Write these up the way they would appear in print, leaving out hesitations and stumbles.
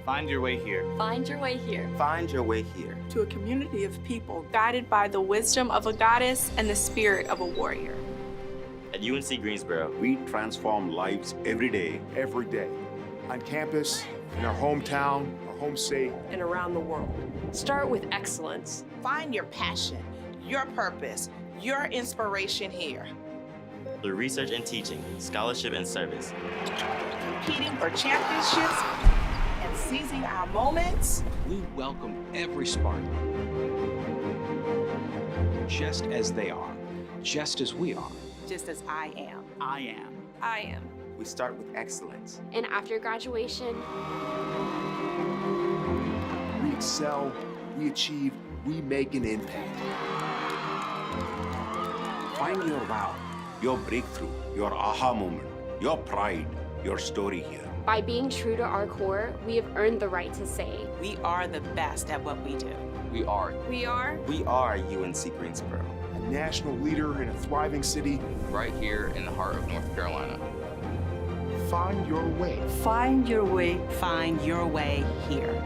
Find your way here. Find your way here. Find your way here. To a community of people guided by the wisdom of a goddess and the spirit of a warrior. At UNC Greensboro, we transform lives every day. Every day. On campus, in our hometown, our home state, and around the world. Start with excellence. Find your passion, your purpose, your inspiration here. Through research and teaching, scholarship and service. Competing for championships and seizing our moments. We welcome every Spartan, just as they are, just as we are. Just as I am. I am. I am. We start with excellence. And after graduation, we excel, we achieve, we make an impact. Find your wow, your breakthrough, your aha moment, your pride, your story here. by being true to our core, we have earned the right to say, We are the best at what we do. We are. We are. We are UNC Greensboro. A national leader in a thriving city. Right here in the heart of North Carolina. Find your way. Find your way. Find your way here.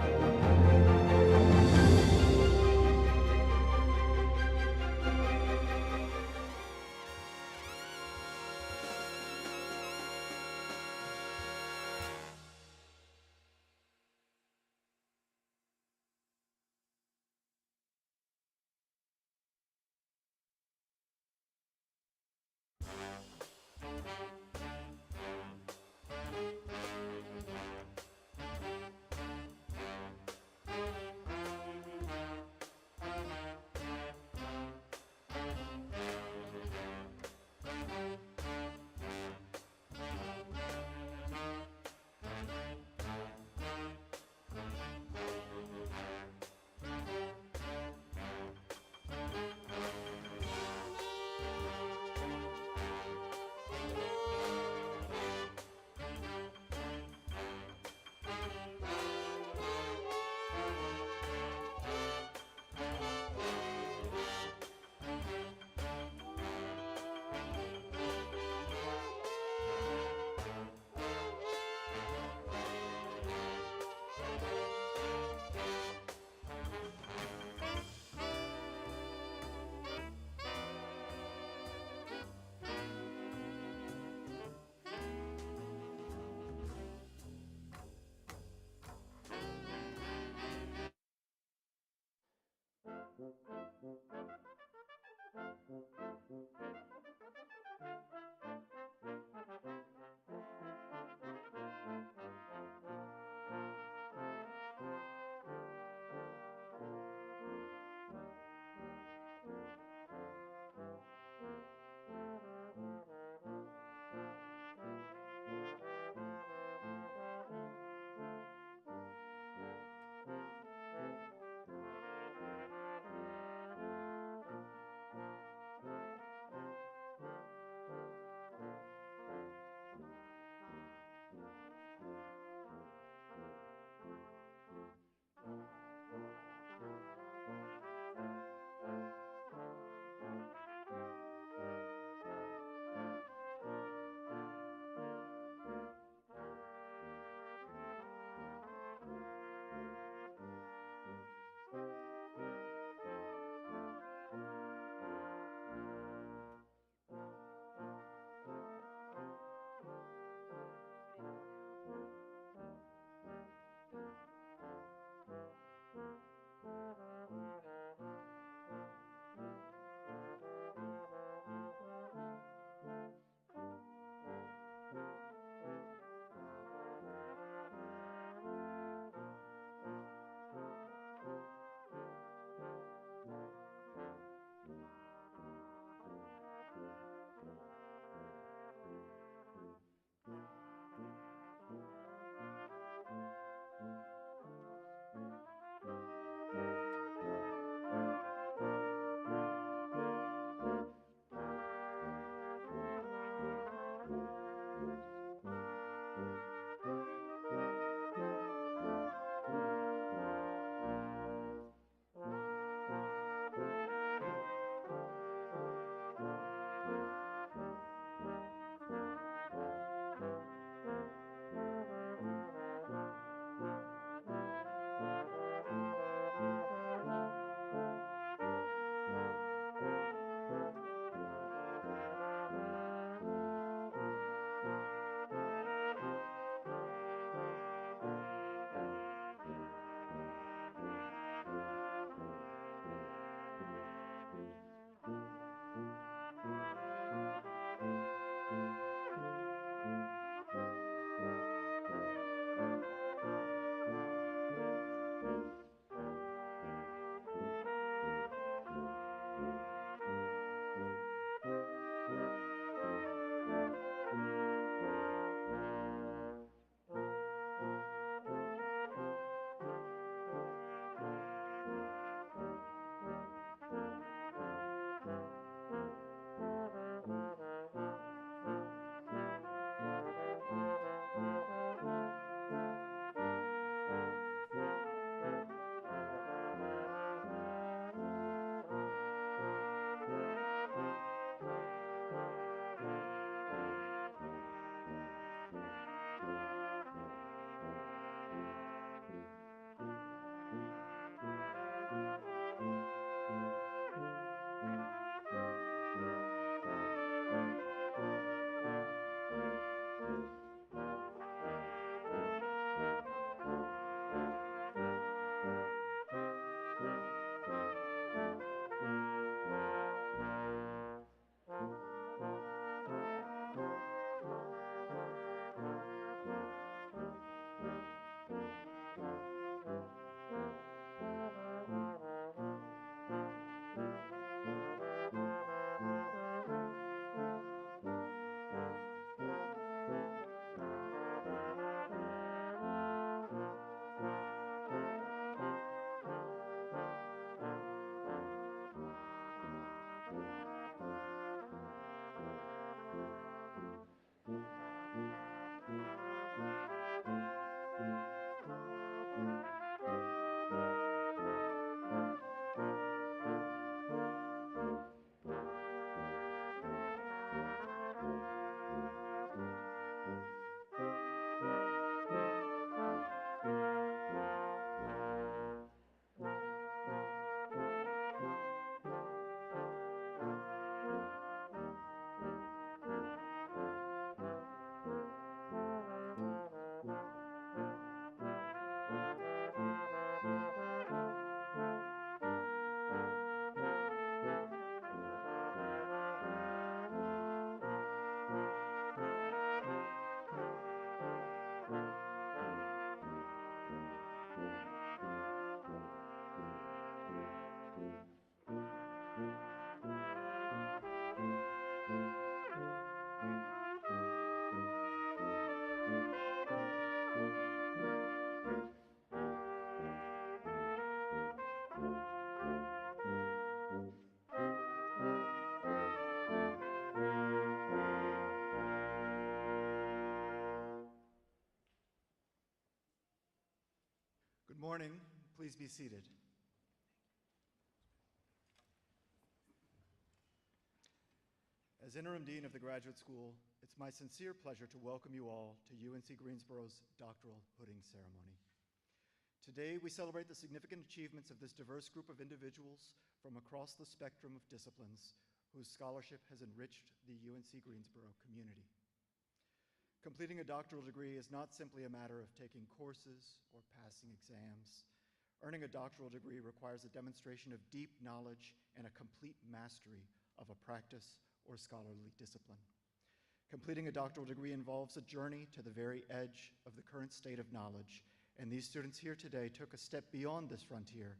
morning. Please be seated. As Interim Dean of the Graduate School, it's my sincere pleasure to welcome you all to UNC Greensboro's Doctoral Hooding Ceremony. Today, we celebrate the significant achievements of this diverse group of individuals from across the spectrum of disciplines whose scholarship has enriched the UNC Greensboro community. Completing a doctoral degree is not simply a matter of taking courses or passing exams. Earning a doctoral degree requires a demonstration of deep knowledge and a complete mastery of a practice or scholarly discipline. Completing a doctoral degree involves a journey to the very edge of the current state of knowledge, and these students here today took a step beyond this frontier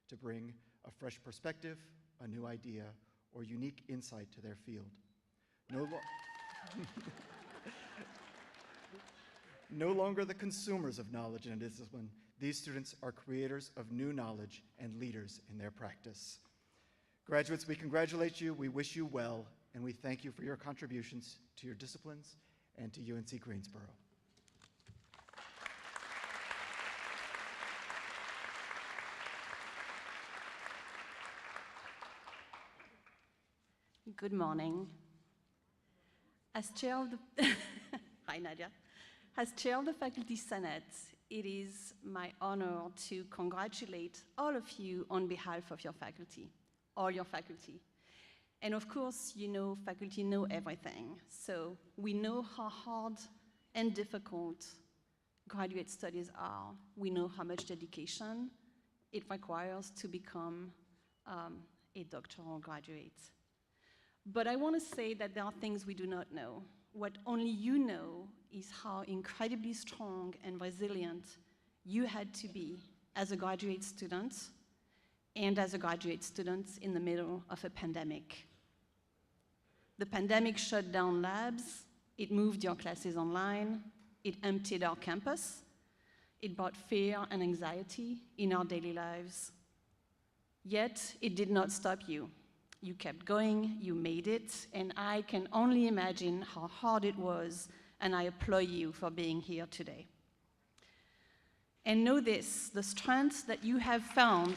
to bring a fresh perspective, a new idea, or unique insight to their field. No longer the consumers of knowledge and discipline, these students are creators of new knowledge and leaders in their practice. Graduates, we congratulate you, we wish you well, and we thank you for your contributions to your disciplines and to UNC Greensboro. Good morning. As chair of the Hi, Nadia. As chair of the Faculty Senate, it is my honor to congratulate all of you on behalf of your faculty, all your faculty. And of course, you know, faculty know everything. So we know how hard and difficult graduate studies are. We know how much dedication it requires to become a doctoral graduate. But I want to say that there are things we do not know. What only you know is how incredibly strong and resilient you had to be as a graduate student and as a graduate student in the middle of a pandemic. The pandemic shut down labs, it moved your classes online, it emptied our campus, it brought fear and anxiety in our daily lives. Yet, it did not stop you. You kept going, you made it, and I can only imagine how hard it was, and I applaud you for being here today. And know this, the strength that you have found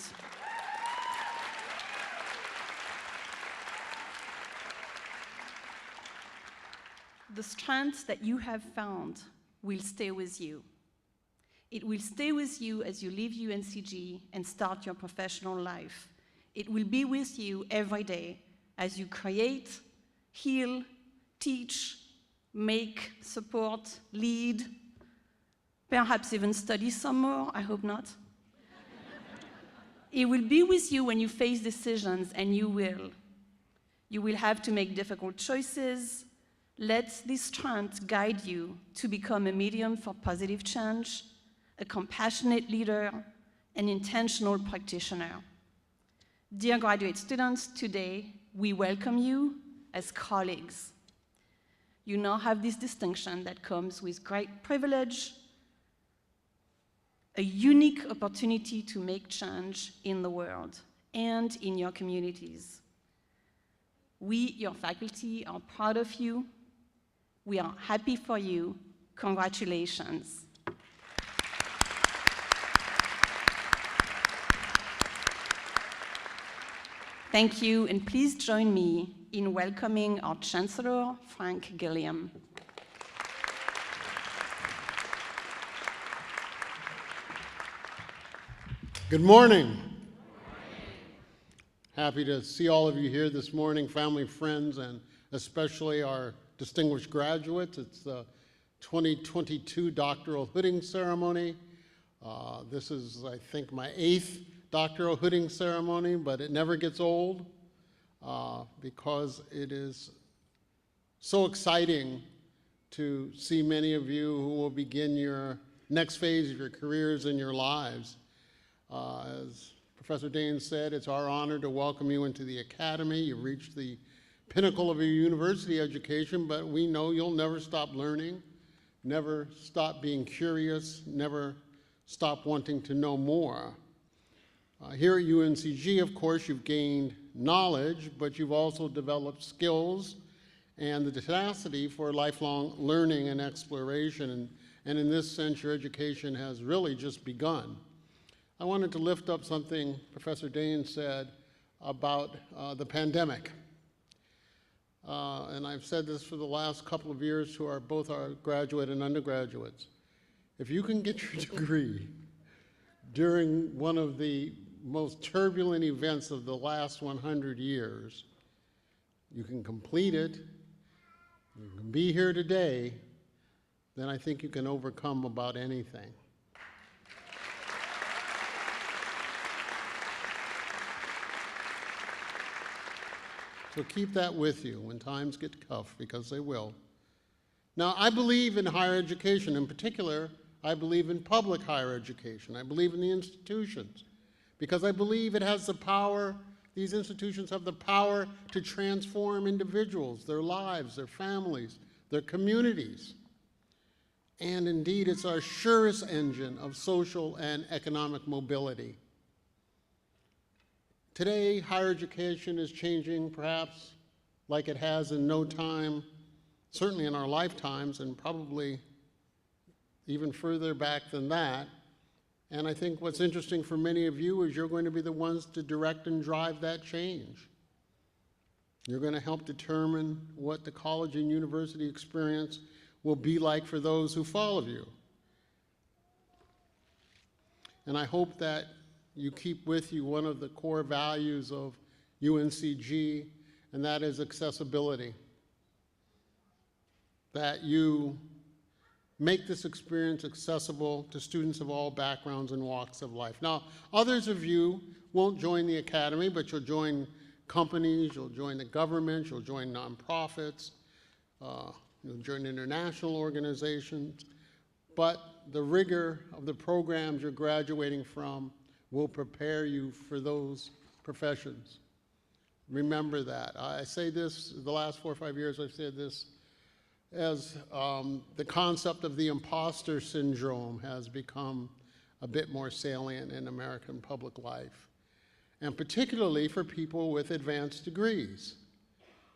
will stay with you. It will stay with you as you leave UNCG and start your professional life. It will be with you every day as you create, heal, teach, make, support, lead, perhaps even study some more, I hope not. It will be with you when you face decisions, and you will. You will have to make difficult choices. Let this strength guide you to become a medium for positive change, a compassionate leader, an intentional practitioner. Dear graduate students, today we welcome you as colleagues. You now have this distinction that comes with great privilege, a unique opportunity to make change in the world and in your communities. We, your faculty, are proud of you. We are happy for you. Congratulations. Thank you, and please join me in welcoming our Chancellor, Frank Gilliam. Good morning. Happy to see all of you here this morning, family, friends, and especially our distinguished graduates. It's the 2022 Doctoral Hooding Ceremony. This is, I think, my 8th Doctoral Hooding Ceremony, but it never gets old because it is so exciting to see many of you who will begin your next phase of your careers and your lives. As Professor Dane said, it's our honor to welcome you into the Academy. You've reached the pinnacle of your university education, but we know you'll never stop learning, never stop being curious, never stop wanting to know more. Here at UNCG, of course, you've gained knowledge, but you've also developed skills and the tenacity for lifelong learning and exploration. And in this sense, your education has really just begun. I wanted to lift up something Professor Dane said about the pandemic. And I've said this for the last couple of years to both our graduate and undergraduates. If you can get your degree during one of the most turbulent events of the last 100 years, you can complete it, you can be here today, then I think you can overcome about anything. So keep that with you when times get tough, because they will. Now, I believe in higher education. In particular, I believe in public higher education. I believe in the institutions, because I believe it has the power, these institutions have the power to transform individuals, their lives, their families, their communities. And indeed, it's our surest engine of social and economic mobility. Today, higher education is changing perhaps like it has in no time, certainly in our lifetimes, and probably even further back than that. And I think what's interesting for many of you is you're going to be the ones to direct and drive that change. You're going to help determine what the college and university experience will be like for those who follow you. And I hope that you keep with you one of the core values of UNCG, and that is accessibility. That you make this experience accessible to students of all backgrounds and walks of life. Now, others of you won't join the academy, but you'll join companies, you'll join the government, you'll join nonprofits, you'll join international organizations, but the rigor of the programs you're graduating from will prepare you for those professions. Remember that. I say this, the last 4 or 5 years I've said this, as the concept of the imposter syndrome has become a bit more salient in American public life, and particularly for people with advanced degrees,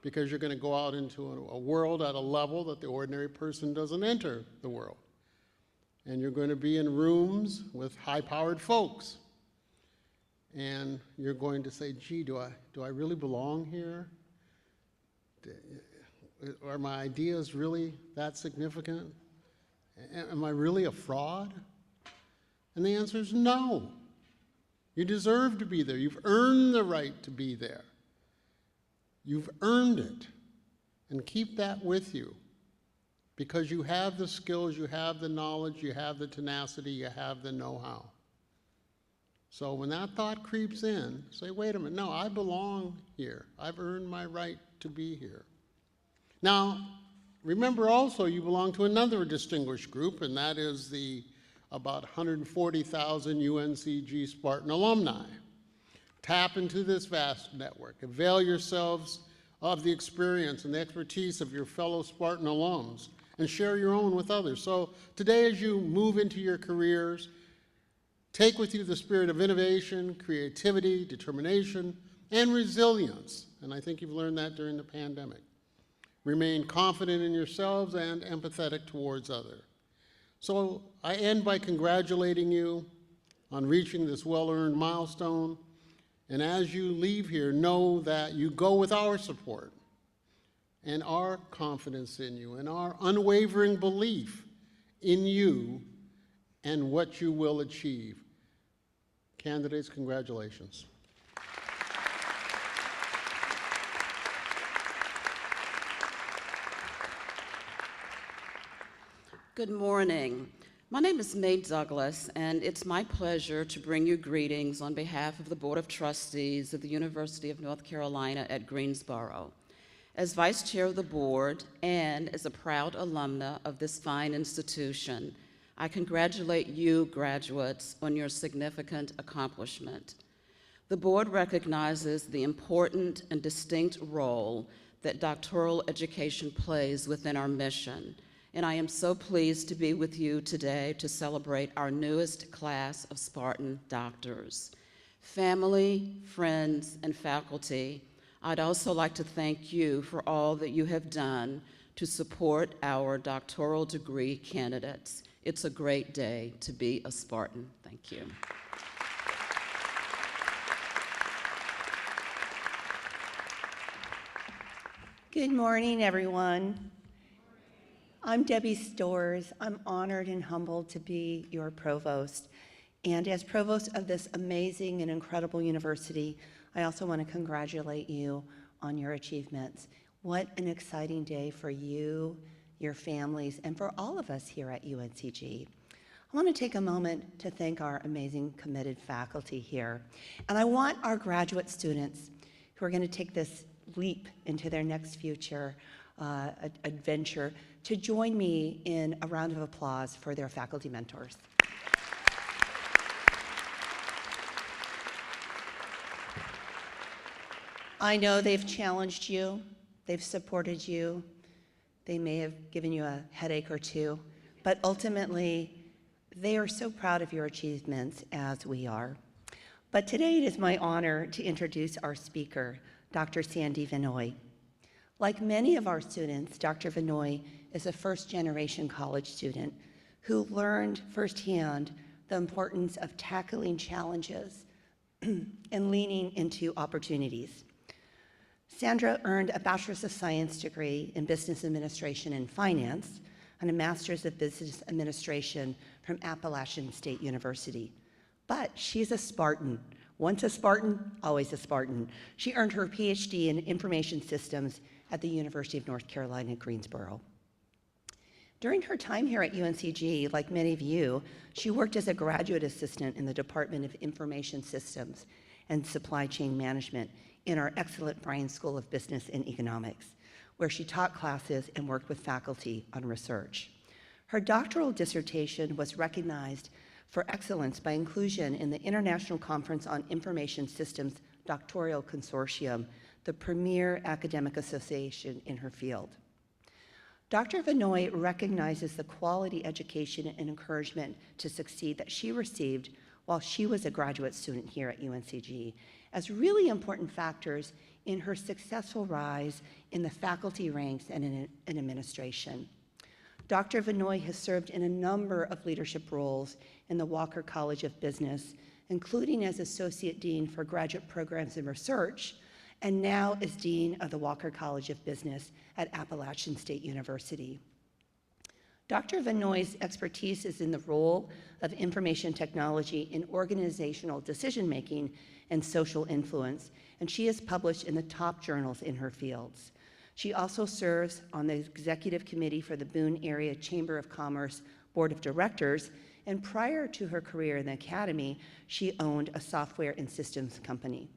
because you're going to go out into a world at a level that the ordinary person doesn't enter the world. And you're going to be in rooms with high-powered folks. And you're going to say, gee, do I really belong here? Are my ideas really that significant? Am I really a fraud? And the answer is no. You deserve to be there. You've earned the right to be there. You've earned it. And keep that with you, because you have the skills, you have the knowledge, you have the tenacity, you have the know-how. So when that thought creeps in, say, wait a minute, no, I belong here. I've earned my right to be here. Now, remember also you belong to another distinguished group, and that is the about 140,000 UNCG Spartan alumni. Tap into this vast network. Avail yourselves of the experience and the expertise of your fellow Spartan alums, and share your own with others. So today, as you move into your careers, take with you the spirit of innovation, creativity, determination, and resilience. And I think you've learned that during the pandemic. Remain confident in yourselves and empathetic towards others. So I end by congratulating you on reaching this well-earned milestone. And as you leave here, know that you go with our support and our confidence in you and our unwavering belief in you and what you will achieve. Candidates, congratulations. Good morning. My name is Mae Douglas, and it's my pleasure to bring you greetings on behalf of the Board of Trustees of the University of North Carolina at Greensboro. As Vice Chair of the Board and as a proud alumna of this fine institution, I congratulate you, graduates, on your significant accomplishment. The Board recognizes the important and distinct role that doctoral education plays within our mission, and I am so pleased to be with you today to celebrate our newest class of Spartan doctors. Family, friends, and faculty, I'd also like to thank you for all that you have done to support our doctoral degree candidates. It's a great day to be a Spartan. Thank you. Good morning, everyone. I'm Debbie Storrs. I'm honored and humbled to be your provost. And as provost of this amazing and incredible university, I also want to congratulate you on your achievements. What an exciting day for you, your families, and for all of us here at UNCG. I want to take a moment to thank our amazing committed faculty here. And I want our graduate students who are going to take this leap into their next future adventure to join me in a round of applause for their faculty mentors. I know they've challenged you, they've supported you, they may have given you a headache or two, but ultimately, they are so proud of your achievements as we are. But today it is my honor to introduce our speaker, Dr. Sandy Vinoy. Like many of our students, Dr. Vinoy is a first-generation college student who learned firsthand the importance of tackling challenges and leaning into opportunities. Sandra earned a Bachelor's of Science degree in Business Administration and Finance and a Master's of Business Administration from Appalachian State University. But she's a Spartan. Once a Spartan, always a Spartan. She earned her PhD in Information Systems at the University of North Carolina at Greensboro. During her time here at UNCG, like many of you, she worked as a graduate assistant in the Department of Information Systems and Supply Chain Management in our excellent Bryan School of Business and Economics, where she taught classes and worked with faculty on research. Her doctoral dissertation was recognized for excellence by inclusion in the International Conference on Information Systems Doctoral Consortium, the premier academic association in her field. Dr. Vinoy recognizes the quality education and encouragement to succeed that she received while she was a graduate student here at UNCG as really important factors in her successful rise in the faculty ranks and in administration. Dr. Vinoy has served in a number of leadership roles in the Walker College of Business, including as Associate Dean for Graduate Programs and Research, and now as Dean of the Walker College of Business at Appalachian State University. Dr. Vinoy's expertise is in the role of information technology in organizational decision-making and social influence, and she is published in the top journals in her fields. She also serves on the Executive Committee for the Boone Area Chamber of Commerce Board of Directors, and prior to her career in the academy, she owned a software and systems company.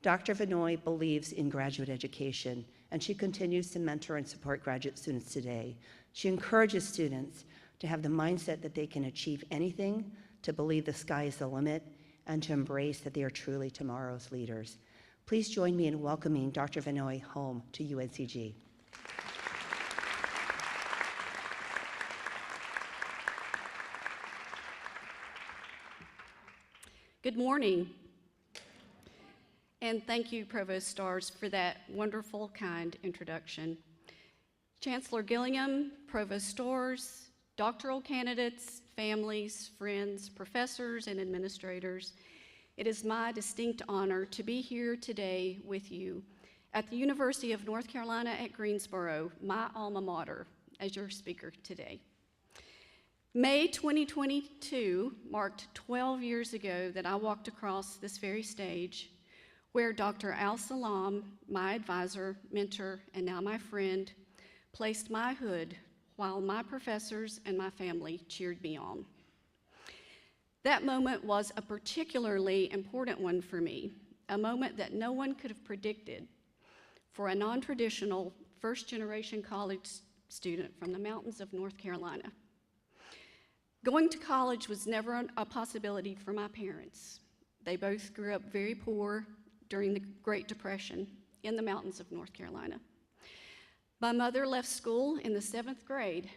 Dr. Vinoy believes in graduate education, and she continues to mentor and support graduate students today. She encourages students to have the mindset that they can achieve anything, to believe the sky is the limit, and to embrace that they are truly tomorrow's leaders. Please join me in welcoming Dr. Vinoy home to UNCG. Good morning. And thank you, Provost Storrs, for that wonderful, kind introduction. Chancellor Gillingham, Provost Storrs, doctoral candidates, families, friends, professors, and administrators, it is my distinct honor to be here today with you at the University of North Carolina at Greensboro, my alma mater, as your speaker today. May 2022 marked 12 years ago that I walked across this very stage where Dr. Al Salam, my advisor, mentor, and now my friend, placed my hood while my professors and my family cheered me on. That moment was a particularly important one for me, a moment that no one could have predicted for a non-traditional first-generation college student from the mountains of North Carolina. Going to college was never a possibility for my parents. They both grew up very poor during the Great Depression in the mountains of North Carolina. My mother left school in the 7th grade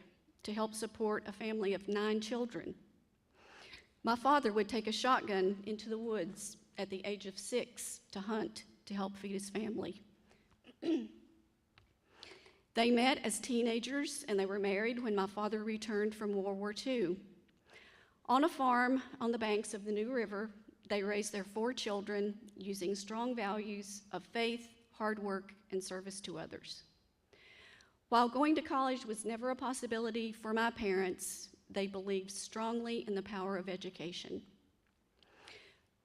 to help support a family of 9 children. My father would take a shotgun into the woods at the age of 6 to hunt to help feed his family. They met as teenagers and they were married when my father returned from World War II. On a farm on the banks of the New River, they raised their 4 children using strong values of faith, hard work, and service to others. While going to college was never a possibility for my parents, they believed strongly in the power of education.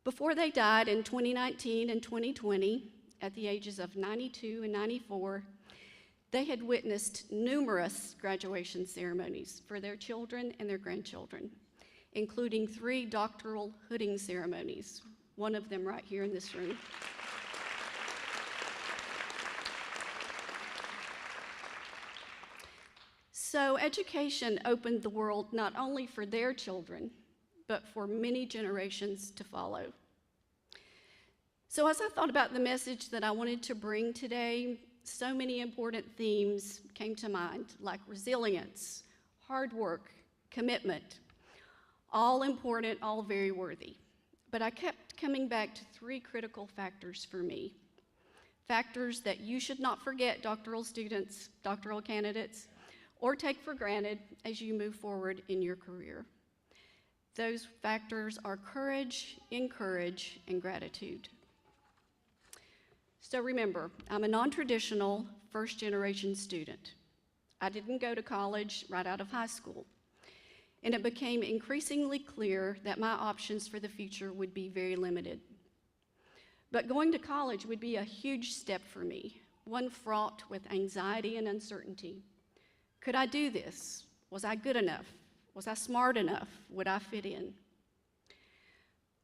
Before they died in 2019 and 2020, at the ages of 92 and 94, they had witnessed numerous graduation ceremonies for their children and their grandchildren, including 3 doctoral hooding ceremonies, one of them right here in this room. So education opened the world not only for their children, but for many generations to follow. So as I thought about the message that I wanted to bring today, so many important themes came to mind, like resilience, hard work, commitment, all important, all very worthy. But I kept coming back to 3 critical factors for me, factors that you should not forget, doctoral students, doctoral candidates, or take for granted as you move forward in your career. Those factors are courage, encourage, and gratitude. So remember, I'm a non-traditional first-generation student. I didn't go to college right out of high school, and it became increasingly clear that my options for the future would be very limited. But going to college would be a huge step for me, one fraught with anxiety and uncertainty. Could I do this? Was I good enough? Was I smart enough? Would I fit in?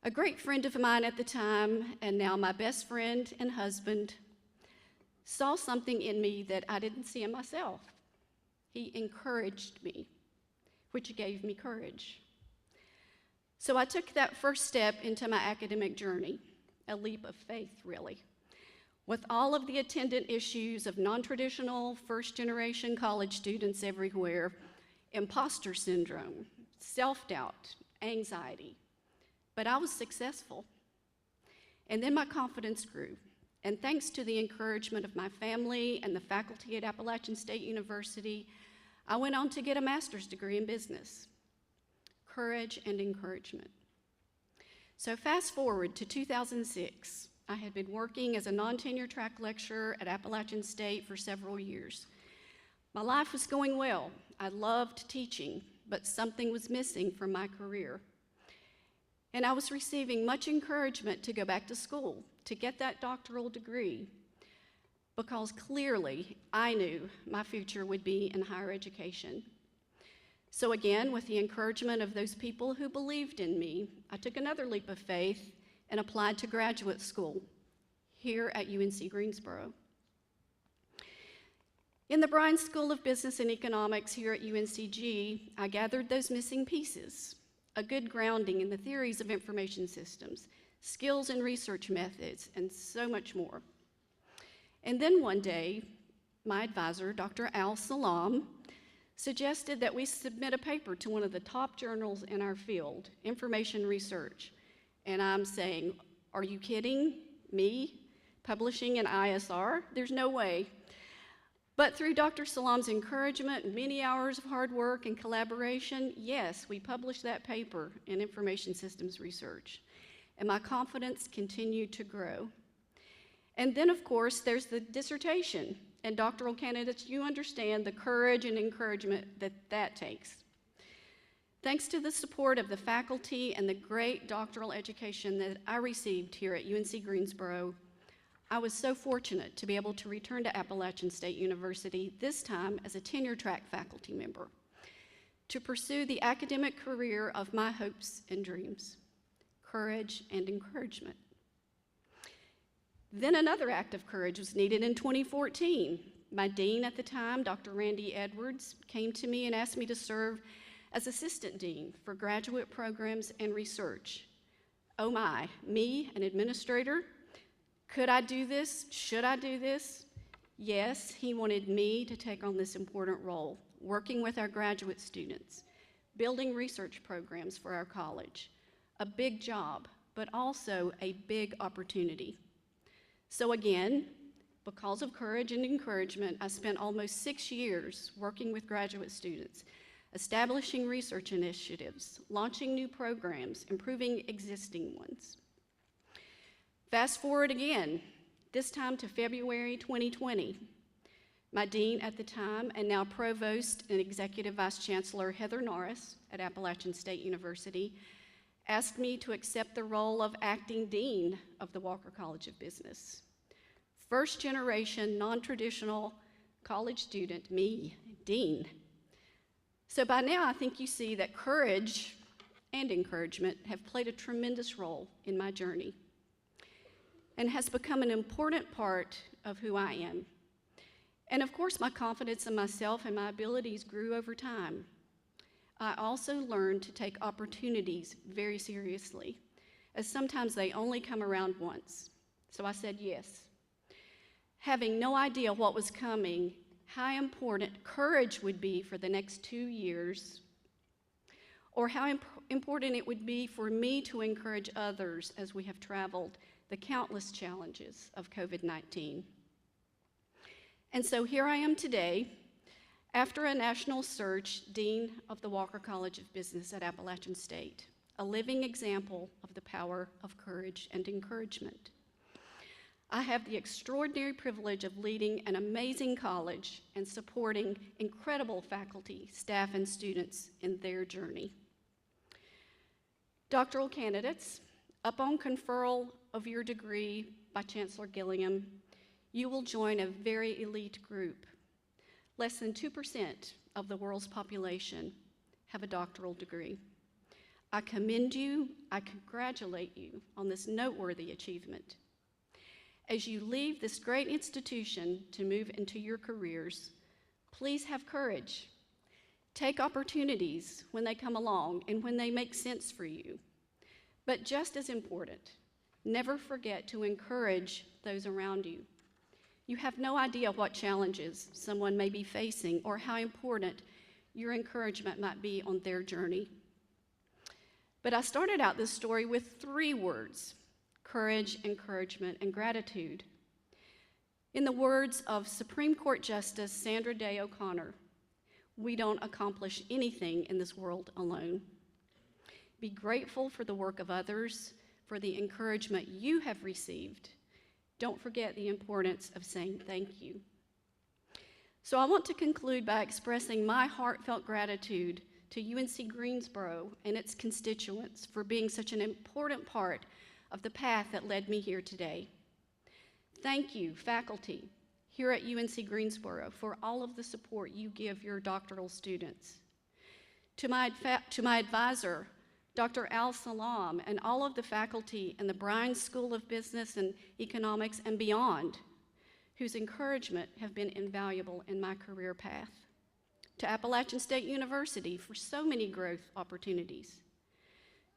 A great friend of mine at the time, and now my best friend and husband, saw something in me that I didn't see in myself. He encouraged me, which gave me courage. So I took that first step into my academic journey, a leap of faith, really, with all of the attendant issues of non-traditional first-generation college students everywhere, imposter syndrome, self-doubt, anxiety. But I was successful. And then my confidence grew. And thanks to the encouragement of my family and the faculty at Appalachian State University, I went on to get a master's degree in business. Courage and encouragement. So fast forward to 2006. I had been working as a non-tenure track lecturer at Appalachian State for several years. My life was going well. I loved teaching, but something was missing from my career. And I was receiving much encouragement to go back to school, to get that doctoral degree, because clearly I knew my future would be in higher education. So again, with the encouragement of those people who believed in me, I took another leap of faith and applied to graduate school here at UNC Greensboro. In the Bryan School of Business and Economics here at UNCG, I gathered those missing pieces, a good grounding in the theories of information systems, skills and research methods, and so much more. And then one day, my advisor, Dr. Al Salam, suggested that we submit a paper to one of the top journals in our field, information research. And I'm saying, are you kidding me? Publishing in ISR? There's no way. But through Dr. Salam's encouragement and many hours of hard work and collaboration, yes, we published that paper in information systems research. And my confidence continued to grow. And then, of course, there's the dissertation. And doctoral candidates, you understand the courage and encouragement that that takes. Thanks to the support of the faculty and the great doctoral education that I received here at UNC Greensboro, I was so fortunate to be able to return to Appalachian State University, this time as a tenure-track faculty member, to pursue the academic career of my hopes and dreams, courage and encouragement. Then another act of courage was needed in 2014. My dean at the time, Dr. Randy Edwards, came to me and asked me to serve as assistant dean for graduate programs and research. Oh my, me, an administrator? Could I do this? Should I do this? Yes, he wanted me to take on this important role, working with our graduate students, building research programs for our college. A big job, but also a big opportunity. So again, because of courage and encouragement, I spent almost 6 years working with graduate students, establishing research initiatives, launching new programs, improving existing ones. Fast forward again, this time to February 2020. My dean at the time, and now provost and executive vice chancellor Heather Norris at Appalachian State University, asked me to accept the role of acting dean of the Walker College of Business. First generation, non-traditional college student, me, dean. So by now I think you see that courage and encouragement have played a tremendous role in my journey and has become an important part of who I am. And of course, my confidence in myself and my abilities grew over time. I also learned to take opportunities very seriously, as sometimes they only come around once. So I said yes. Having no idea what was coming, how important courage would be for the next 2 years, or how important it would be for me to encourage others as we have traveled the countless challenges of COVID-19. And so here I am today, after a national search, Dean of the Walker College of Business at Appalachian State, a living example of the power of courage and encouragement. I have the extraordinary privilege of leading an amazing college and supporting incredible faculty, staff, and students in their journey. Doctoral candidates, upon conferral of your degree by Chancellor Gilliam, you will join a very elite group. Less than 2% of the world's population have a doctoral degree. I commend you, I congratulate you on this noteworthy achievement. As you leave this great institution to move into your careers, please have courage. Take opportunities when they come along and when they make sense for you. But just as important, never forget to encourage those around you. You have no idea what challenges someone may be facing or how important your encouragement might be on their journey. But I started out this story with 3 words: courage, encouragement, and gratitude. In the words of Supreme Court Justice Sandra Day O'Connor, we don't accomplish anything in this world alone. Be grateful for the work of others, for the encouragement you have received. Don't forget the importance of saying thank you. So I want to conclude by expressing my heartfelt gratitude to UNC Greensboro and its constituents for being such an important part of the path that led me here today. Thank you, faculty, here at UNC Greensboro, for all of the support you give your doctoral students. To my advisor, Dr. Al Salam, and all of the faculty in the Bryan School of Business and Economics and beyond, whose encouragement have been invaluable in my career path. To Appalachian State University for so many growth opportunities.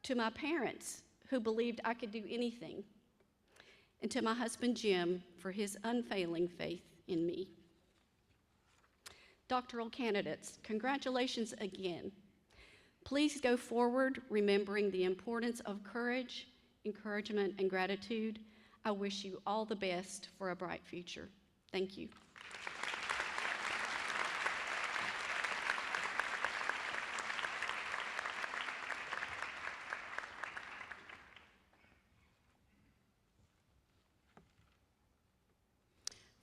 To my parents, who believed I could do anything. And to my husband, Jim, for his unfailing faith in me. Doctoral candidates, congratulations again. Please go forward remembering the importance of courage, encouragement, and gratitude. I wish you all the best for a bright future. Thank you.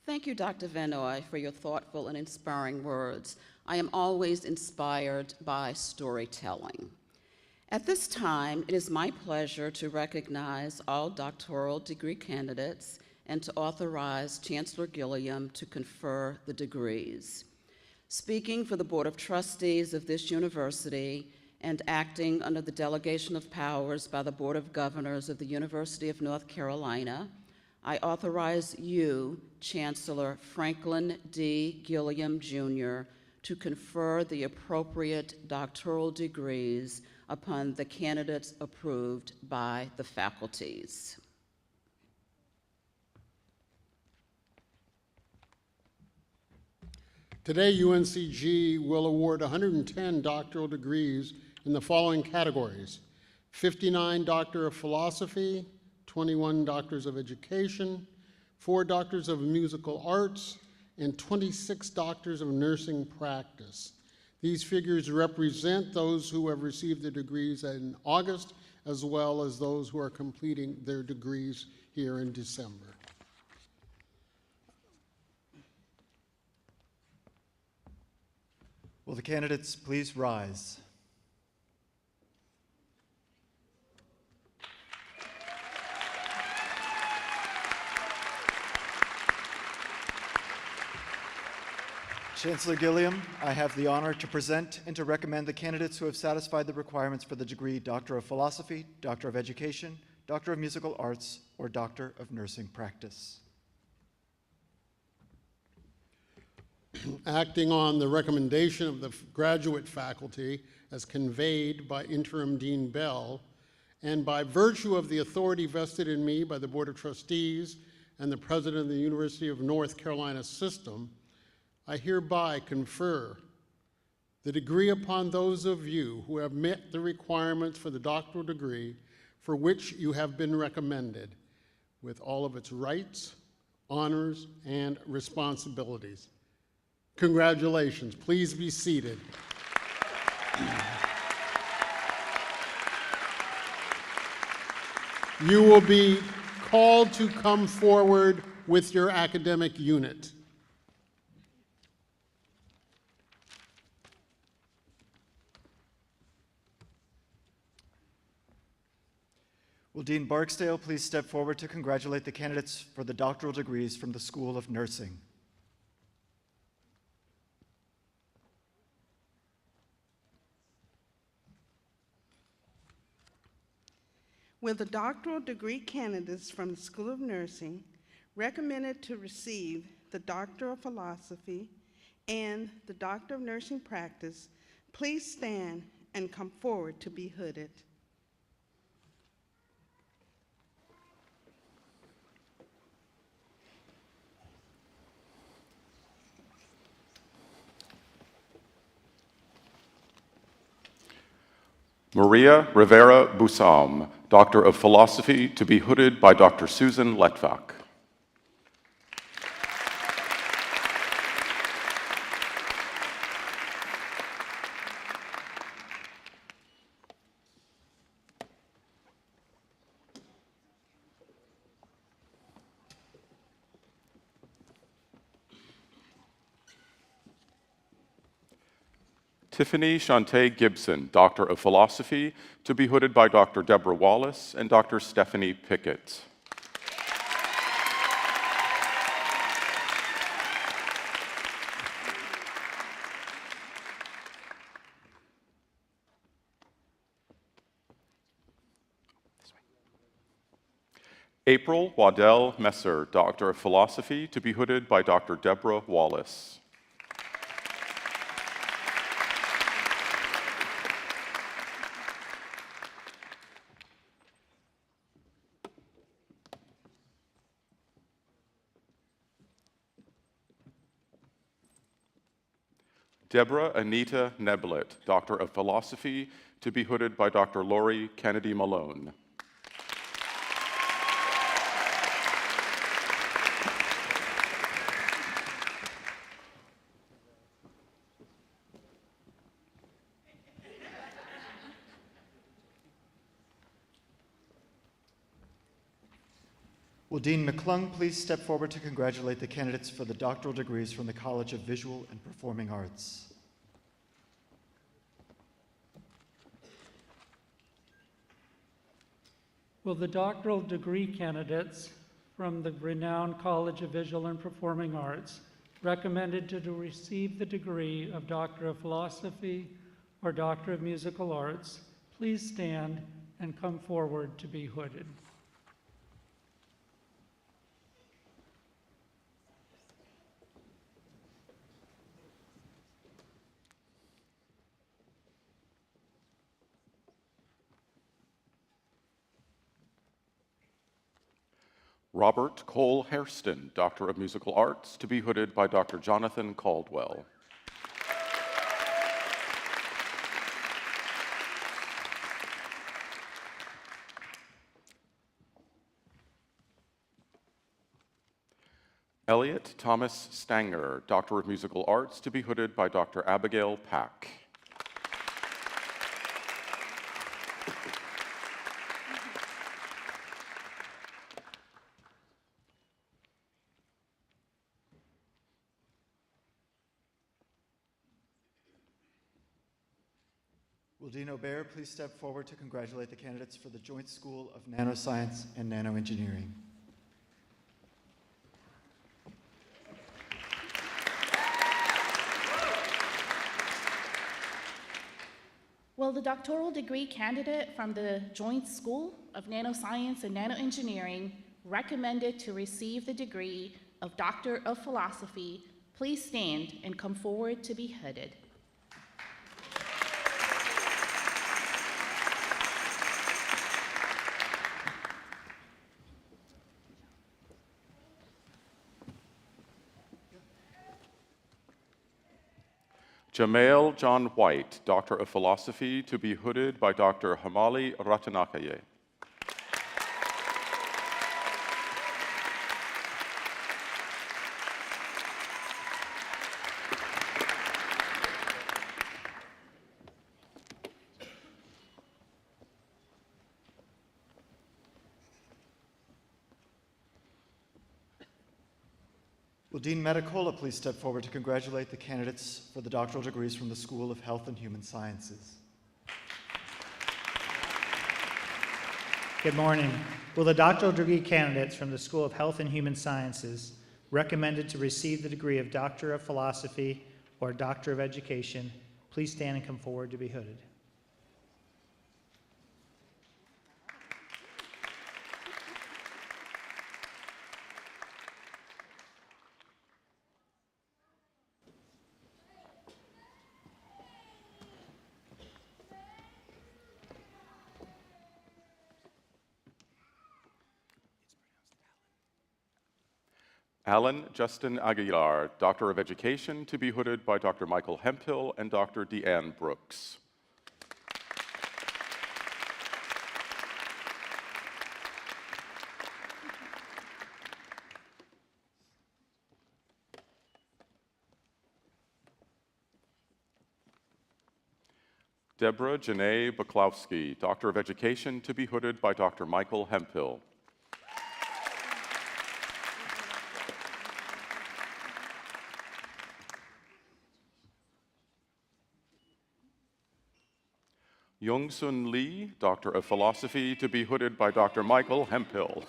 Thank you, Dr. Vanoy, for your thoughtful and inspiring words. I am always inspired by storytelling. At this time, it is my pleasure to recognize all doctoral degree candidates and to authorize Chancellor Gilliam to confer the degrees. Speaking for the Board of Trustees of this university and acting under the delegation of powers by the Board of Governors of the University of North Carolina, I authorize you, Chancellor Franklin D. Gilliam, Jr., to confer the appropriate doctoral degrees upon the candidates approved by the faculties. Today, UNCG will award 110 doctoral degrees in the following categories: 59 Doctor of Philosophy, 21 Doctors of Education, 4 Doctors of Musical Arts, and 26 Doctors of Nursing Practice. These figures represent those who have received the degrees in August, as well as those who are completing their degrees here in December. Will the candidates please rise? Chancellor Gilliam, I have the honor to present and to recommend the candidates who have satisfied the requirements for the degree Doctor of Philosophy, Doctor of Education, Doctor of Musical Arts, or Doctor of Nursing Practice. Acting on the recommendation of the graduate faculty as conveyed by Interim Dean Bell, and by virtue of the authority vested in me by the Board of Trustees and the President of the University of North Carolina System, I hereby confer the degree upon those of you who have met the requirements for the doctoral degree for which you have been recommended, with all of its rights, honors, and responsibilities. Congratulations. Please be seated. You will be called to come forward with your academic unit. Will Dean Barksdale please step forward to congratulate the candidates for the doctoral degrees from the School of Nursing? Will the doctoral degree candidates from the School of Nursing recommended to receive the Doctor of Philosophy and the Doctor of Nursing Practice please stand and come forward to be hooded? Maria Rivera Busam, Doctor of Philosophy, to be hooded by Dr. Susan Letvak. Tiffany Shantae Gibson, Doctor of Philosophy, to be hooded by Dr. Deborah Wallace and Dr. Stephanie Pickett. April Waddell Messer, Doctor of Philosophy, to be hooded by Dr. Deborah Wallace. Deborah Anita Neblett, Doctor of Philosophy, to be hooded by Dr. Lori Kennedy Malone. Will Dean McClung please step forward to congratulate the candidates for the doctoral degrees from the College of Visual and Performing Arts? Will the doctoral degree candidates from the renowned College of Visual and Performing Arts recommended to receive the degree of Doctor of Philosophy or Doctor of Musical Arts please stand and come forward to be hooded? Robert Cole Hairston, Doctor of Musical Arts, to be hooded by Dr. Jonathan Caldwell. Elliot Thomas Stanger, Doctor of Musical Arts, to be hooded by Dr. Abigail Pack. Will Dean Aubert please step forward to congratulate the candidates for the Joint School of Nanoscience and Nanoengineering? Will the doctoral degree candidate from the Joint School of Nanoscience and Nanoengineering, recommended to receive the degree of Doctor of Philosophy, please stand and come forward to be hooded? Jamail John White, Doctor of Philosophy, to be hooded by Dr. Hamali Ratanakaye. Will Dean Medicola please step forward to congratulate the candidates for the doctoral degrees from the School of Health and Human Sciences? Good morning. Will the doctoral degree candidates from the School of Health and Human Sciences, recommended to receive the degree of Doctor of Philosophy or Doctor of Education, please stand and come forward to be hooded? Alan Justin Aguilar, Doctor of Education, to be hooded by Dr. Michael Hemphill and Dr. Deanne Brooks. Deborah Janae Buklowski, Doctor of Education, to be hooded by Dr. Michael Hemphill. Young-Sun Lee, Doctor of Philosophy, to be hooded by Dr. Michael Hemphill.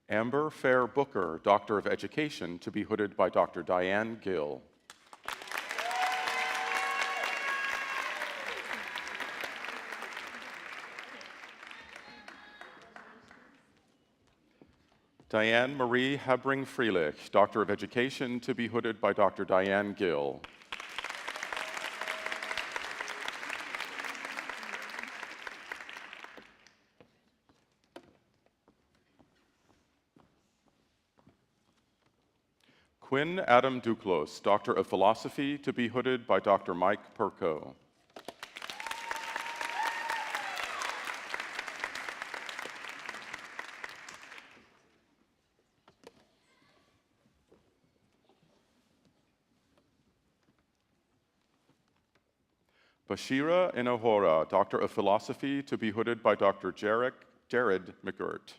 Amber Fair Booker, Doctor of Education, to be hooded by Dr. Diane Gill. Diane Marie Habring-Frelich, Doctor of Education, to be hooded by Dr. Diane Gill. Quinn Adam Duclos, Doctor of Philosophy, to be hooded by Dr. Mike Perko. Bashira Inohora, Doctor of Philosophy, to be hooded by Dr. Jared McGirt.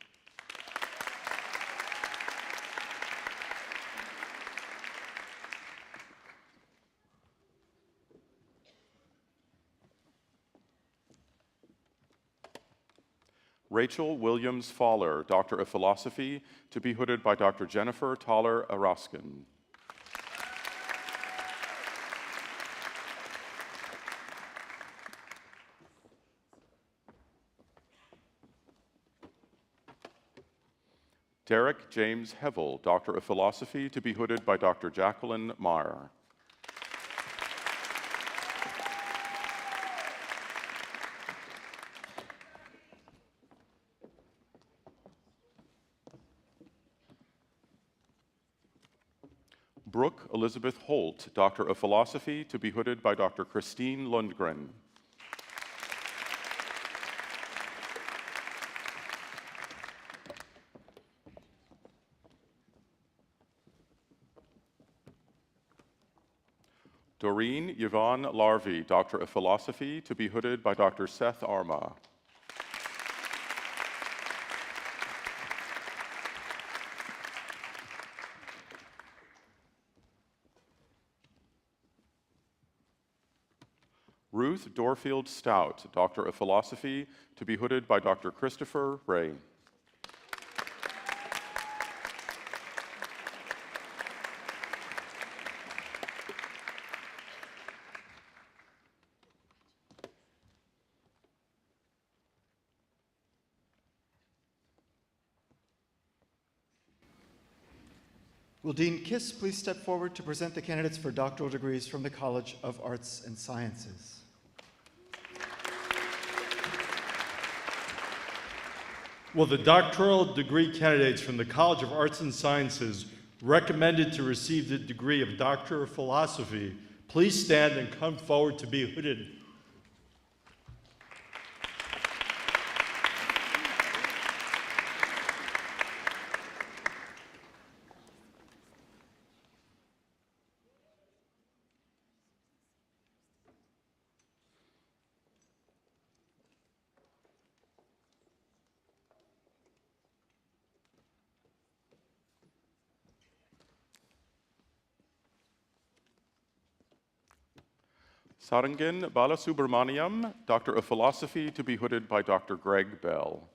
Rachel Williams Fowler, Doctor of Philosophy, to be hooded by Dr. Jennifer Toller Araskin. Derek James Hevel, Doctor of Philosophy, to be hooded by Dr. Jacqueline Meyer. Brooke Elizabeth Holt, Doctor of Philosophy, to be hooded by Dr. Christine Lundgren. Doreen Yvonne Larvey, Doctor of Philosophy, to be hooded by Dr. Seth Arma. Ruth Dorfield Stout, Doctor of Philosophy, to be hooded by Dr. Christopher Ray. Will Dean Kiss please step forward to present the candidates for doctoral degrees from the College of Arts and Sciences? Will the doctoral degree candidates from the College of Arts and Sciences recommended to receive the degree of Doctor of Philosophy please stand and come forward to be hooded? Sarangan Balasubramaniam, Doctor of Philosophy, to be hooded by Dr. Greg Bell.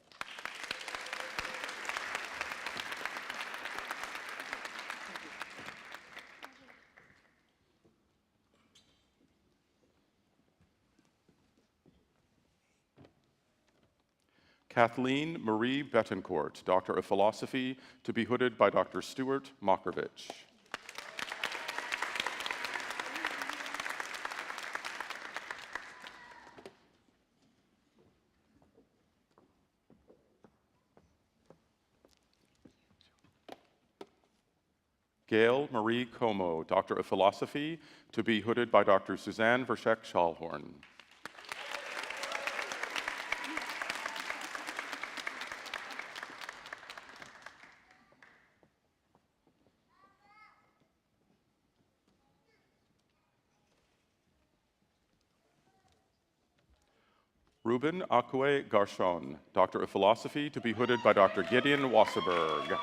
Kathleen Marie Betancourt, Doctor of Philosophy, to be hooded by Dr. Stuart Mockrovich. Gail Marie Como, Doctor of Philosophy, to be hooded by Dr. Suzanne Vershek-Schallhorn. Ruben Akwe Garchon, Doctor of Philosophy, to be hooded by Dr. Gideon Wasserberg.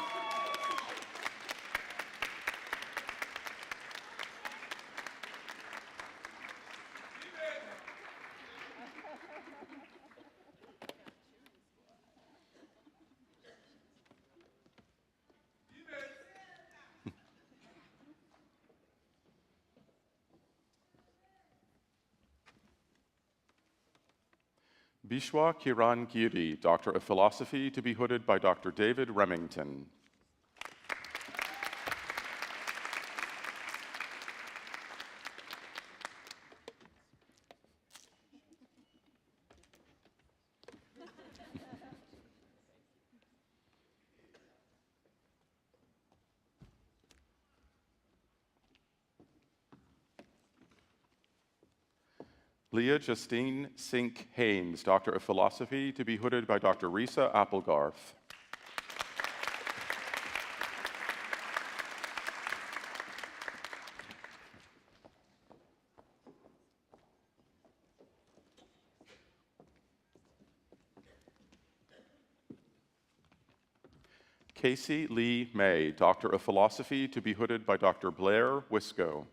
Bishwa Kiran Giri, Doctor of Philosophy, to be hooded by Dr. David Remington. Leah Justine Sink Haynes, Doctor of Philosophy, to be hooded by Dr. Risa Applegarth. Casey Lee May, Doctor of Philosophy, to be hooded by Dr. Blair Wisco.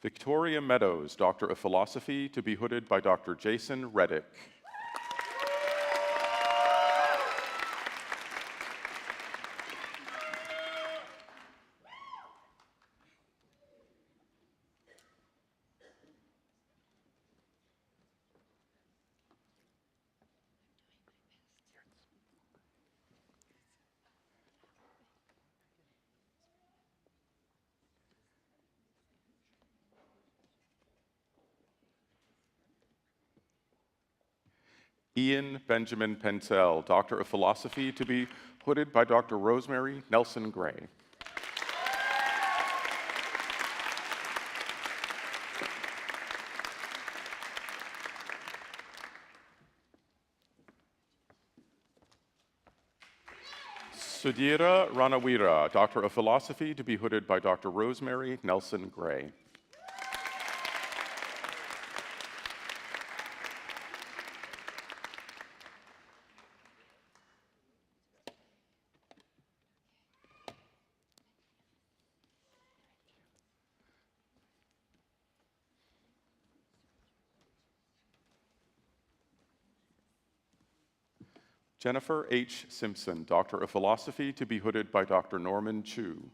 Victoria Meadows, Doctor of Philosophy, to be hooded by Dr. Jason Reddick. Ian Benjamin Pentel, Doctor of Philosophy, to be hooded by Dr. Rosemary Nelson Gray. Sudhira Ranawira, Doctor of Philosophy, to be hooded by Dr. Rosemary Nelson Gray. Jennifer H. Simpson, Doctor of Philosophy, to be hooded by Dr. Norman Chu.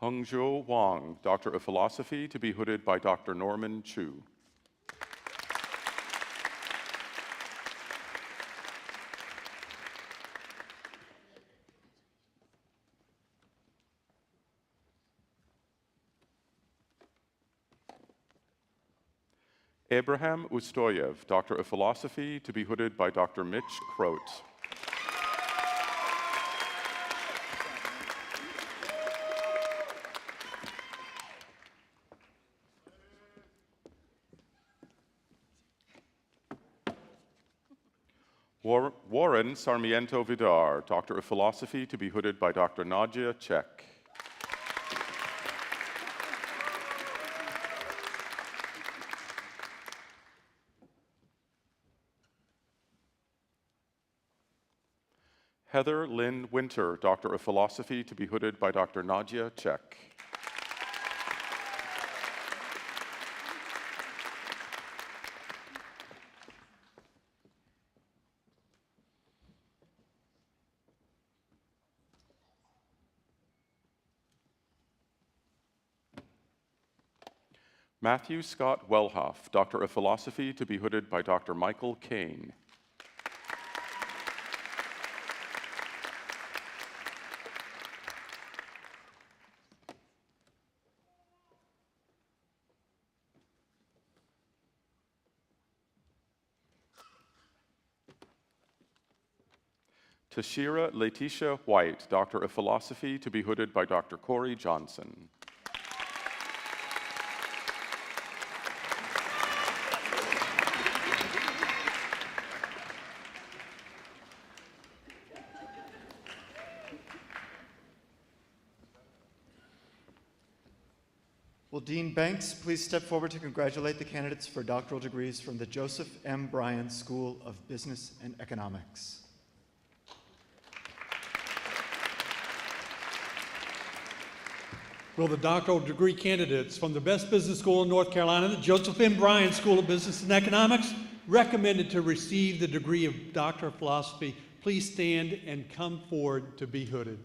Hongzhou Wang, Doctor of Philosophy, to be hooded by Dr. Norman Chu. Abraham Ustoyev, Doctor of Philosophy, to be hooded by Dr. Mitch Croat. Warren Sarmiento Vidar, Doctor of Philosophy, to be hooded by Dr. Nadia Chek. Heather Lynn Winter, Doctor of Philosophy, to be hooded by Dr. Nadia Chek. Matthew Scott Wellhoff, Doctor of Philosophy, to be hooded by Dr. Michael Kane. Tashira Letitia White, Doctor of Philosophy, to be hooded by Dr. Corey Johnson. Will Dean Banks please step forward to congratulate the candidates for doctoral degrees from the Joseph M. Bryan School of Business and Economics. Will the doctoral degree candidates from the best business school in North Carolina, the Joseph M. Bryan School of Business and Economics, recommended to receive the degree of Doctor of Philosophy, please stand and come forward to be hooded.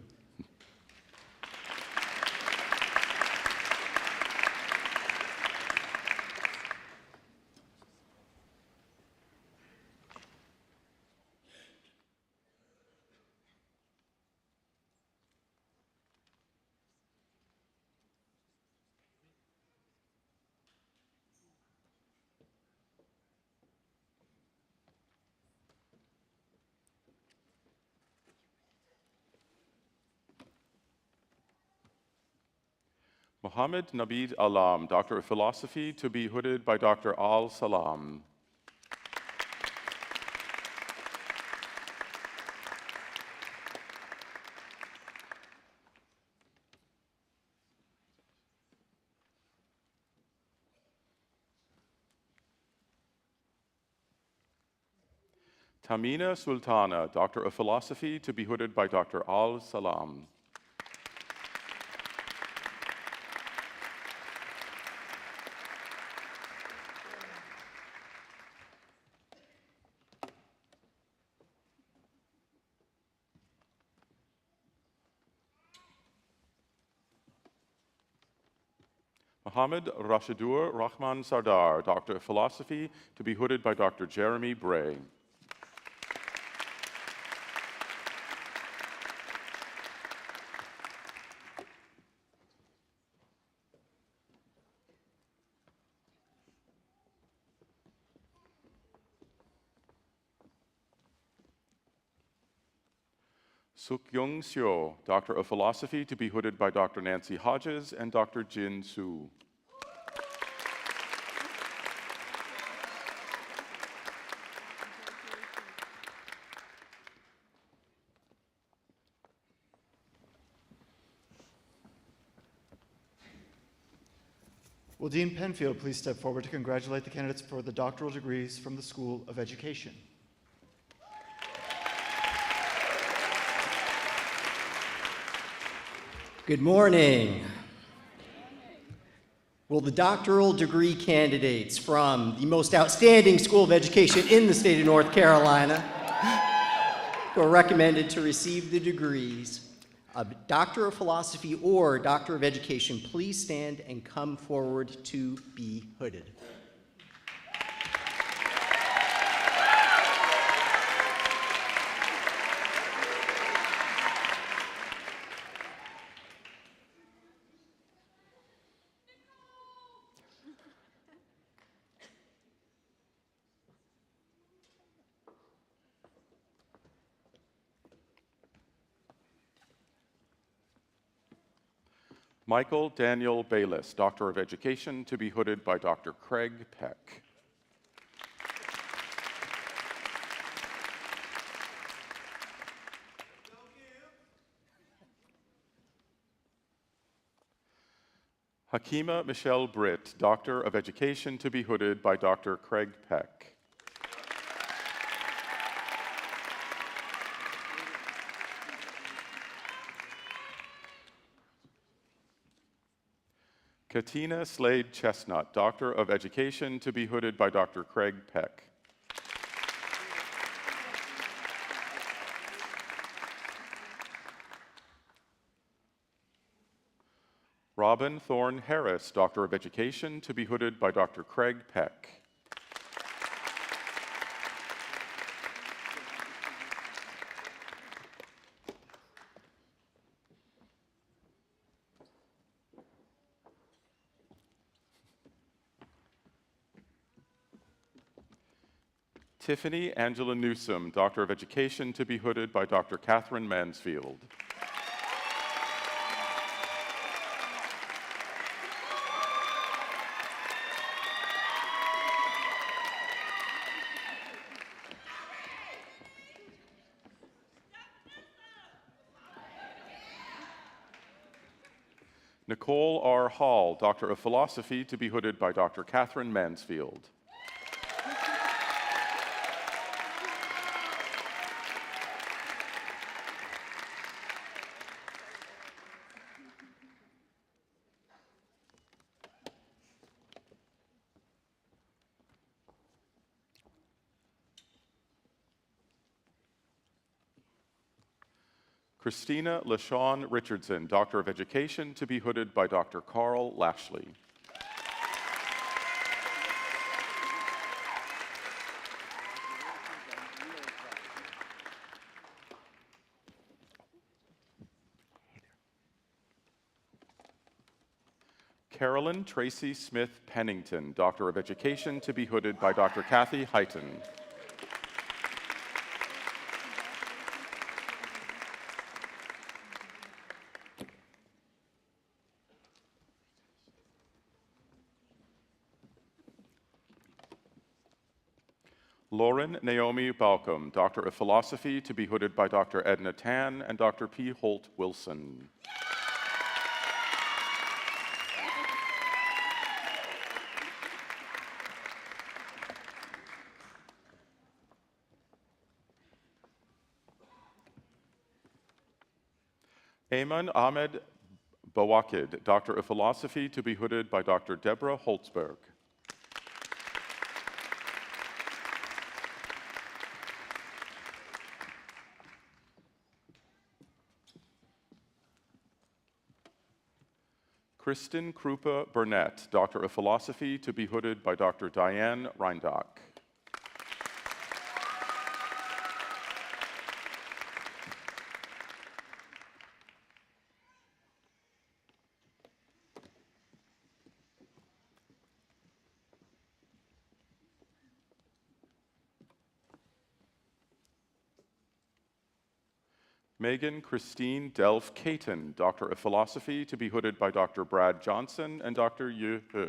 Mohammed Nabid Alam, Doctor of Philosophy, to be hooded by Dr. Al Salam. Tamina Sultana, Doctor of Philosophy, to be hooded by Dr. Al Salam. Mohammed Rashidur Rahman Sardar, Doctor of Philosophy, to be hooded by Dr. Jeremy Bray. Suk-Young Seo, Doctor of Philosophy, to be hooded by Dr. Nancy Hodges and Dr. Jin Su. Will Dean Penfield please step forward to congratulate the candidates for the doctoral degrees from the School of Education? Good morning. Will the doctoral degree candidates from the most outstanding school of education in the state of North Carolina, who are recommended to receive the degrees of Doctor of Philosophy or Doctor of Education, please stand and come forward to be hooded. Michael Daniel Bayless, Doctor of Education, to be hooded by Dr. Craig Peck. Hakima Michelle Britt, Doctor of Education, to be hooded by Dr. Craig Peck. Katina Slade Chestnut, Doctor of Education, to be hooded by Dr. Craig Peck. Robin Thorne Harris, Doctor of Education, to be hooded by Dr. Craig Peck. Tiffany Angela Newsom, Doctor of Education, to be hooded by Dr. Catherine Mansfield. Nicole R. Hall, Doctor of Philosophy, to be hooded by Dr. Catherine Mansfield. Christina LaShawn Richardson, Doctor of Education, to be hooded by Dr. Carl Lashley. Carolyn Tracy Smith Pennington, Doctor of Education, to be hooded by Dr. Kathy Heighton. Lauren Naomi Balcom, Doctor of Philosophy, to be hooded by Dr. Edna Tan and Dr. P. Holt Wilson. Ayman Ahmed Bawakid, Doctor of Philosophy, to be hooded by Dr. Deborah Holtzberg. Kristen Krupa Burnett, Doctor of Philosophy, to be hooded by Dr. Diane Reindock. Megan Christine Delph Caton, Doctor of Philosophy, to be hooded by Dr. Brad Johnson and Dr. Yu He.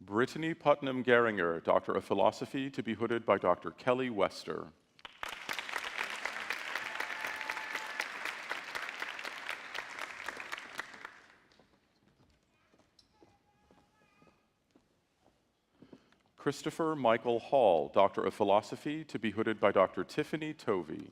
Brittany Putnam Geringer, Doctor of Philosophy, to be hooded by Dr. Kelly Wester. Christopher Michael Hall, Doctor of Philosophy, to be hooded by Dr. Tiffany Tovey.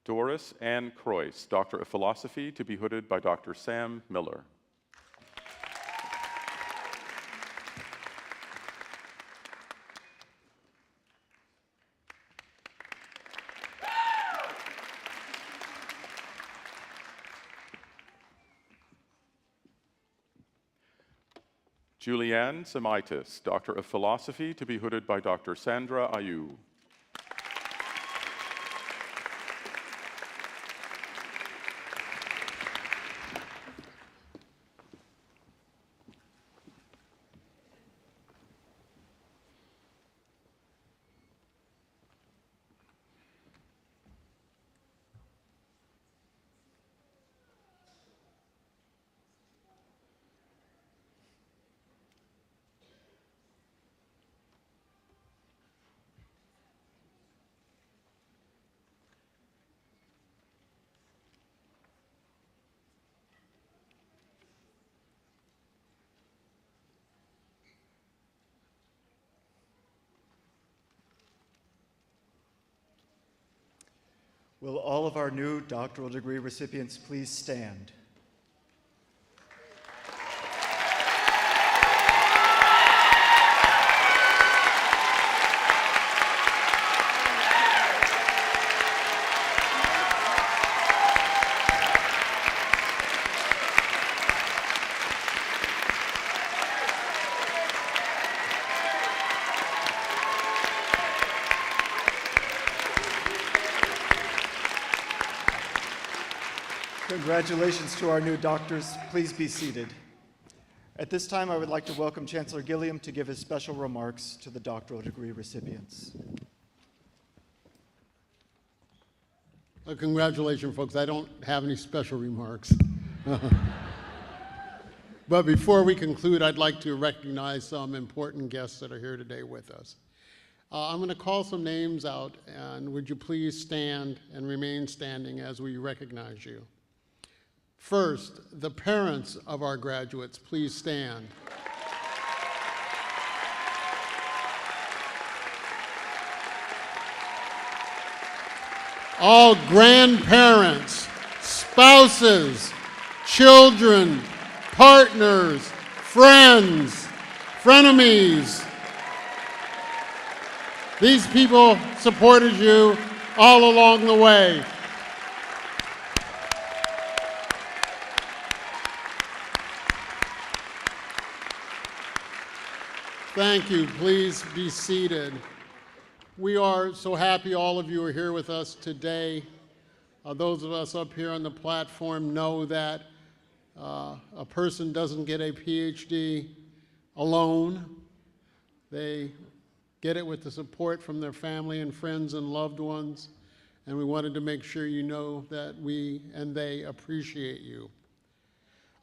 Doris Ann Croyce, Doctor of Philosophy, to be hooded by Dr. Sam Miller. Julianne Samaitis, Doctor of Philosophy, to be hooded by Dr. Sandra Ayu. Will all of our new doctoral degree recipients please stand? Congratulations to our new doctors. Please be seated. At this time, I would like to welcome Chancellor Gilliam to give his special remarks to the doctoral degree recipients. Congratulations, folks. I don't have any special remarks. But before we conclude, I'd like to recognize some important guests that are here today with us. I'm going to call some names out, and would you please stand and remain standing as we recognize you. First, the parents of our graduates, please stand. All grandparents, spouses, children, partners, friends, frenemies. These people supported you all along the way. Thank you. Please be seated. We are so happy all of you are here with us today. Those of us up here on the platform know that a person doesn't get a PhD alone. They get it with the support from their family and friends and loved ones. And we wanted to make sure you know that we and they appreciate you.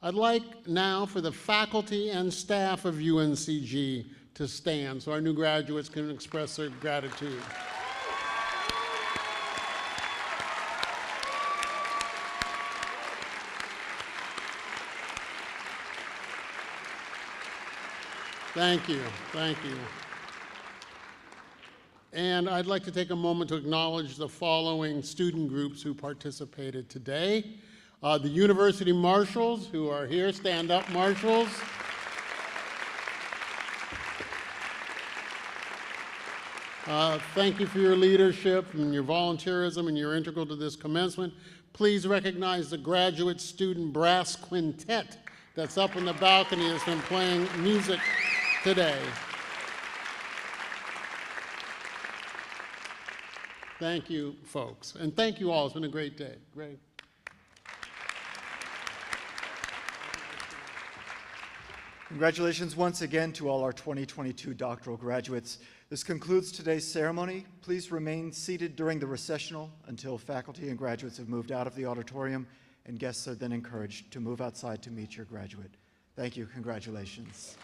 I'd like now for the faculty and staff of UNCG to stand so our new graduates can express their gratitude. Thank you, thank you. And I'd like to take a moment to acknowledge the following student groups who participated today. The University Marshals who are here, stand up, Marshals. Thank you for your leadership and your volunteerism, and you're integral to this commencement. please recognize the graduate student brass quintet that's up in the balcony that's been playing music today. Thank you, folks. And thank you all. It's been a great day. Great. Congratulations once again to all our 2022 doctoral graduates. This concludes today's ceremony. Please remain seated during the recessional until faculty and graduates have moved out of the auditorium, and guests are then encouraged to move outside to meet your graduate. Thank you. Congratulations.